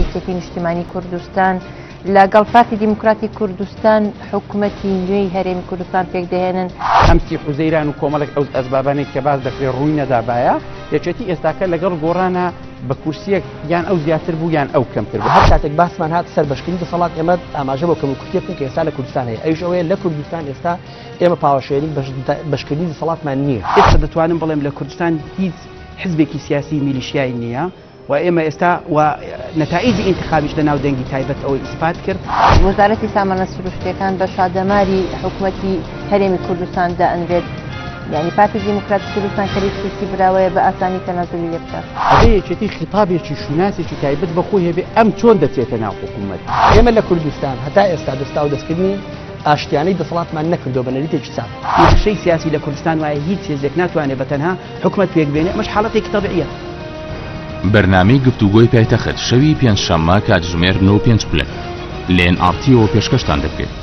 یەکێتی نیشتیمانی کوردستان لەگەڵ پارتی دیموکراتی کوردستان حکوومەتی نوێی هەرێمی کوردستان پێک دەهێنن. ئەمسی حوزەیران و کۆمەڵێک ئەو ئەسبابانەی کە باس دەکرێت ڕووی نەدابایە یەکێتی ئێستاکە لەگەڵ گۆڕانە بە کورسیەک یان ئەو زیاتر بوو یان ئەو کەمتر بوو. هەر کاتێک باسمان هات سەر بەشکردنی دەسەڵات ئێمە ئاماژە بۆ کەموکورتیەکەین کە ئێستا لە کوردستان هەیە. ئەویش ئەوەیە لە کوردستان ئێستا ئێمە پاوەشێری بەشکردنی دەسەڵاتمان نییە. ئێستا دەتوانم بڵێم لە کوردستان هیچ حزبێکی سیاسی میلیشیایی نییە و ئێمە ئێستا و نەتائیجی ئینتخابیش لە ناو دەنگی تایبەت ئەوەی ئیسپات کرد. وەزارەتی سامانە سروشتیەکان بە شادەماری حکوومەتی هەرێمی کوردستان دائەنرێت. یعنی پارتی دیموکراتی کوردستان کەری سوسی براوەیە بە ئاسانی تەنازولی لێ بکات. ئەبێ یەکێتی خیتابێکی شوناسێکی تایبەت بەخۆی هەبێ ئەم چۆن دەچێتە ناو حکوومەت. ئێمە لە کوردستان هەتا ئێستا دەستا و دەستکردنی ئاشتیانەی دەسەڵاتمان نەکردو بە نەریتێکی چاپ. شەی سیاسی لە کوردستان وایە هیچ هێزێک ناتوانێت بەتەنها حکوومەت پێک بێنێت ئەمەش حاڵەتێکی تەبیعیە. بەرنامەی گفتوگۆی پایتەخت شەوی پێنجشەممە کاتژمێر 9:05 لێن ئاڕتیەوە پێشکەشتان دەکرێت.